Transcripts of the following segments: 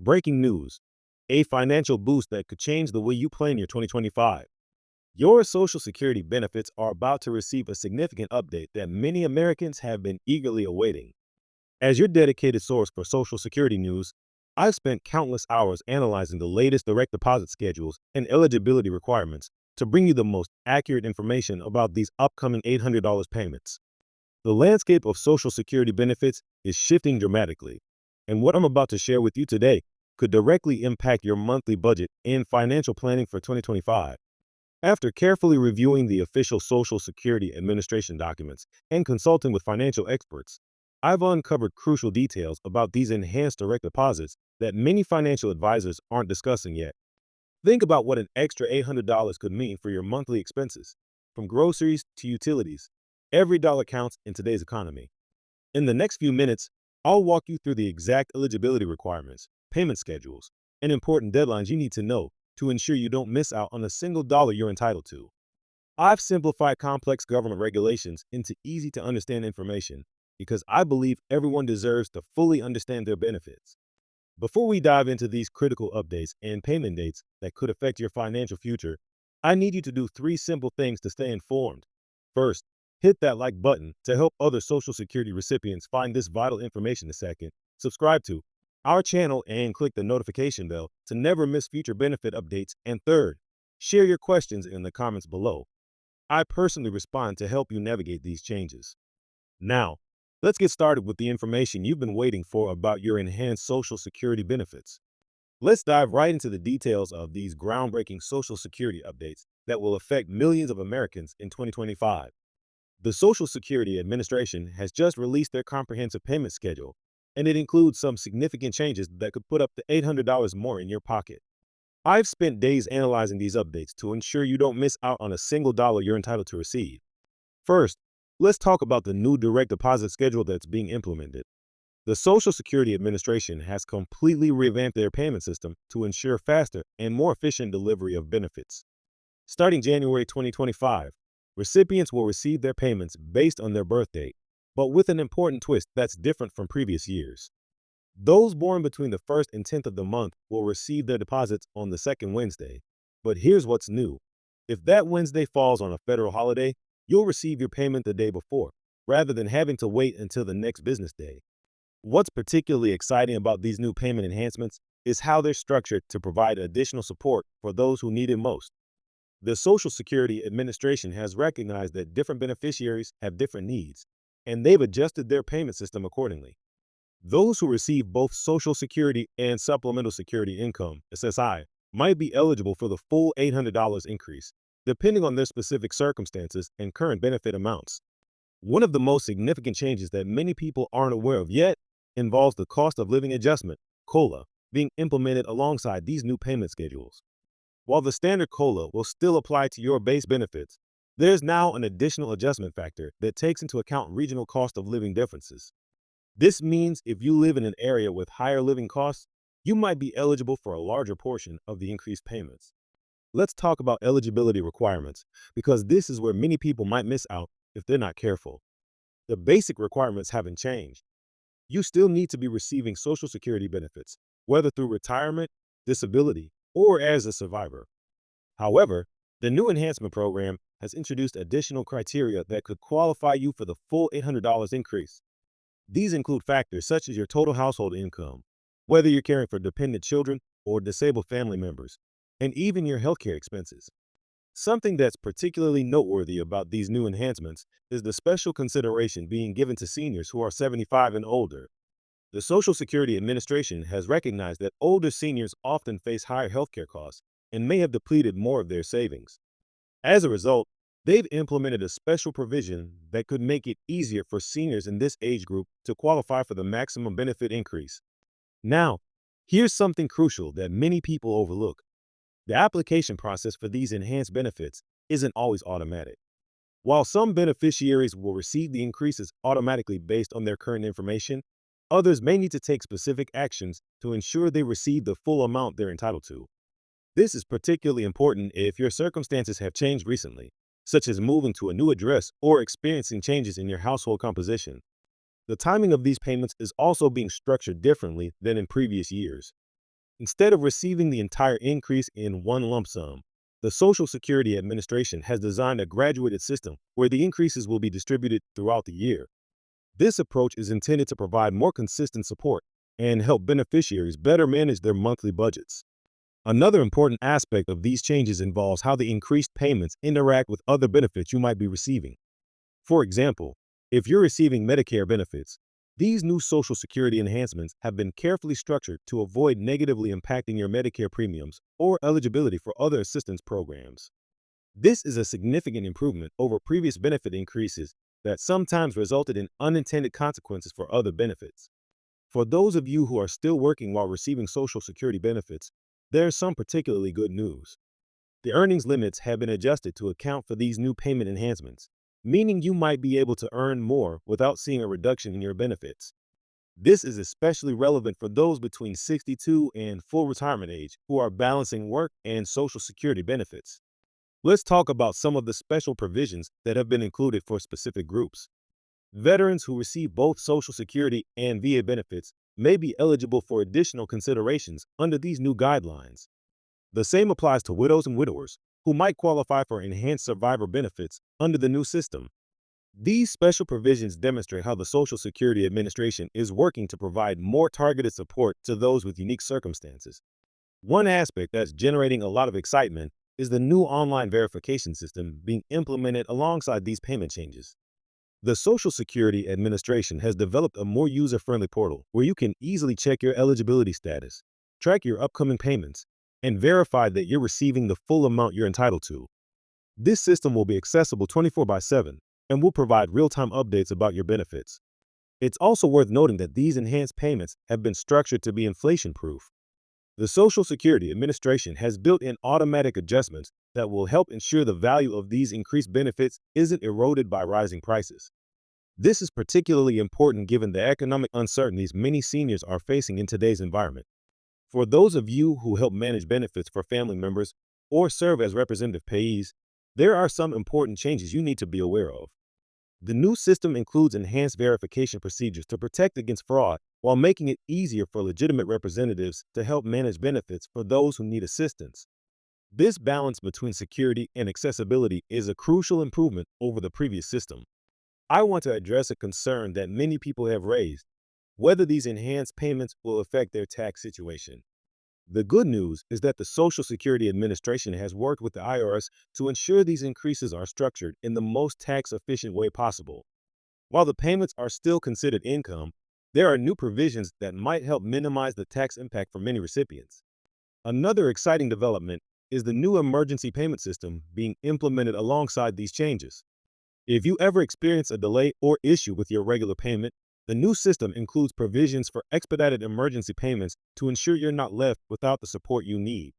Breaking news: a financial boost that could change the way you plan your 2025. Your Social Security benefits are about to receive a significant update that many Americans have been eagerly awaiting. As your dedicated source for Social Security news, I've spent countless hours analyzing the latest direct deposit schedules and eligibility requirements to bring you the most accurate information about these upcoming $800 payments. The landscape of Social Security benefits is shifting dramatically, and what I'm about to share with you today could directly impact your monthly budget and financial planning for 2025. After carefully reviewing the official Social Security Administration documents and consulting with financial experts, I've uncovered crucial details about these enhanced direct deposits that many financial advisors aren't discussing yet. Think about what an extra $800 could mean for your monthly expenses, from groceries to utilities. Every dollar counts in today's economy. In the next few minutes, I'll walk you through the exact eligibility requirements, payment schedules, and important deadlines you need to know to ensure you don't miss out on a single dollar you're entitled to. I've simplified complex government regulations into easy to understand information because I believe everyone deserves to fully understand their benefits. Before we dive into these critical updates and payment dates that could affect your financial future, I need you to do three simple things to stay informed. First, hit that like button to help other Social Security recipients find this vital information. Second, subscribe to our channel and click the notification bell to never miss future benefit updates. And third, share your questions in the comments below. I personally respond to help you navigate these changes. Now, let's get started with the information you've been waiting for about your enhanced Social Security benefits. Let's dive right into the details of these groundbreaking Social Security updates that will affect millions of Americans in 2025. The Social Security Administration has just released their comprehensive payment schedule, and it includes some significant changes that could put up to $800 more in your pocket. I've spent days analyzing these updates to ensure you don't miss out on a single dollar you're entitled to receive. First, let's talk about the new direct deposit schedule that's being implemented. The Social Security Administration has completely revamped their payment system to ensure faster and more efficient delivery of benefits. Starting January 2025, recipients will receive their payments based on their birth date, but with an important twist that's different from previous years. Those born between the 1st and 10th of the month will receive their deposits on the second Wednesday. But here's what's new. If that Wednesday falls on a federal holiday, you'll receive your payment the day before, rather than having to wait until the next business day. What's particularly exciting about these new payment enhancements is how they're structured to provide additional support for those who need it most. The Social Security Administration has recognized that different beneficiaries have different needs, and they've adjusted their payment system accordingly. Those who receive both Social Security and Supplemental Security Income, SSI, might be eligible for the full $800 increase, depending on their specific circumstances and current benefit amounts. One of the most significant changes that many people aren't aware of yet involves the cost of living adjustment, COLA, being implemented alongside these new payment schedules. While the standard COLA will still apply to your base benefits, there's now an additional adjustment factor that takes into account regional cost of living differences. This means if you live in an area with higher living costs, you might be eligible for a larger portion of the increased payments. Let's talk about eligibility requirements, because this is where many people might miss out if they're not careful. The basic requirements haven't changed. You still need to be receiving Social Security benefits, whether through retirement, disability, or as a survivor. However, the new enhancement program has introduced additional criteria that could qualify you for the full $800 increase. These include factors such as your total household income, whether you're caring for dependent children or disabled family members, and even your healthcare expenses. Something that's particularly noteworthy about these new enhancements is the special consideration being given to seniors who are 75 and older. The Social Security Administration has recognized that older seniors often face higher healthcare costs and may have depleted more of their savings. As a result, they've implemented a special provision that could make it easier for seniors in this age group to qualify for the maximum benefit increase. Now, here's something crucial that many people overlook. The application process for these enhanced benefits isn't always automatic. While some beneficiaries will receive the increases automatically based on their current information, others may need to take specific actions to ensure they receive the full amount they're entitled to. This is particularly important if your circumstances have changed recently, such as moving to a new address or experiencing changes in your household composition. The timing of these payments is also being structured differently than in previous years. Instead of receiving the entire increase in one lump sum, the Social Security Administration has designed a graduated system where the increases will be distributed throughout the year. This approach is intended to provide more consistent support and help beneficiaries better manage their monthly budgets. Another important aspect of these changes involves how the increased payments interact with other benefits you might be receiving. For example, if you're receiving Medicare benefits, these new Social Security enhancements have been carefully structured to avoid negatively impacting your Medicare premiums or eligibility for other assistance programs. This is a significant improvement over previous benefit increases that sometimes resulted in unintended consequences for other benefits. For those of you who are still working while receiving Social Security benefits, there's some particularly good news. The earnings limits have been adjusted to account for these new payment enhancements, meaning you might be able to earn more without seeing a reduction in your benefits. This is especially relevant for those between 62 and full retirement age who are balancing work and Social Security benefits. Let's talk about some of the special provisions that have been included for specific groups. Veterans who receive both Social Security and VA benefits may be eligible for additional considerations under these new guidelines. The same applies to widows and widowers, who might qualify for enhanced survivor benefits under the new system. These special provisions demonstrate how the Social Security Administration is working to provide more targeted support to those with unique circumstances. One aspect that's generating a lot of excitement is the new online verification system being implemented alongside these payment changes. The Social Security Administration has developed a more user-friendly portal where you can easily check your eligibility status, track your upcoming payments, and verify that you're receiving the full amount you're entitled to. This system will be accessible 24/7 and will provide real-time updates about your benefits. It's also worth noting that these enhanced payments have been structured to be inflation-proof. The Social Security Administration has built in automatic adjustments that will help ensure the value of these increased benefits isn't eroded by rising prices. This is particularly important given the economic uncertainties many seniors are facing in today's environment. For those of you who help manage benefits for family members or serve as representative payees, there are some important changes you need to be aware of. The new system includes enhanced verification procedures to protect against fraud while making it easier for legitimate representatives to help manage benefits for those who need assistance. This balance between security and accessibility is a crucial improvement over the previous system. I want to address a concern that many people have raised, whether these enhanced payments will affect their tax situation. The good news is that the Social Security Administration has worked with the IRS to ensure these increases are structured in the most tax-efficient way possible. While the payments are still considered income, there are new provisions that might help minimize the tax impact for many recipients. Another exciting development is the new emergency payment system being implemented alongside these changes. If you ever experience a delay or issue with your regular payment, the new system includes provisions for expedited emergency payments to ensure you're not left without the support you need.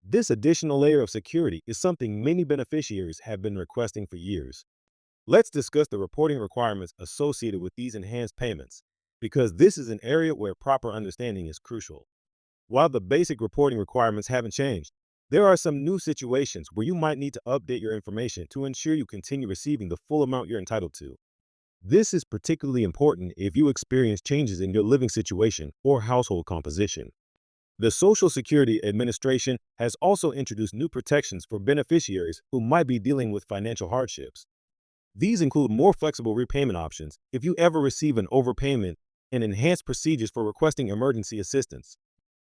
This additional layer of security is something many beneficiaries have been requesting for years. Let's discuss the reporting requirements associated with these enhanced payments, because this is an area where proper understanding is crucial. While the basic reporting requirements haven't changed, there are some new situations where you might need to update your information to ensure you continue receiving the full amount you're entitled to. This is particularly important if you experience changes in your living situation or household composition. The Social Security Administration has also introduced new protections for beneficiaries who might be dealing with financial hardships. These include more flexible repayment options if you ever receive an overpayment and enhanced procedures for requesting emergency assistance.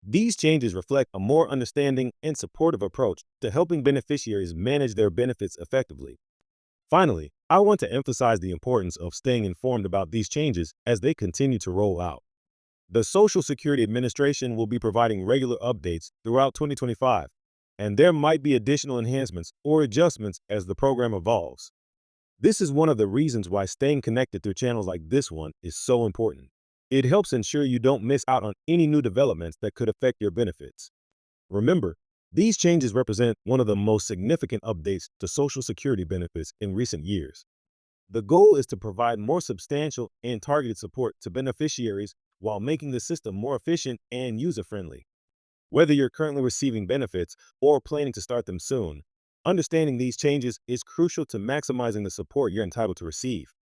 These changes reflect a more understanding and supportive approach to helping beneficiaries manage their benefits effectively. Finally, I want to emphasize the importance of staying informed about these changes as they continue to roll out. The Social Security Administration will be providing regular updates throughout 2025, and there might be additional enhancements or adjustments as the program evolves. This is one of the reasons why staying connected through channels like this one is so important. It helps ensure you don't miss out on any new developments that could affect your benefits. Remember, these changes represent one of the most significant updates to Social Security benefits in recent years. The goal is to provide more substantial and targeted support to beneficiaries while making the system more efficient and user-friendly. Whether you're currently receiving benefits or planning to start them soon, understanding these changes is crucial to maximizing the support you're entitled to receive.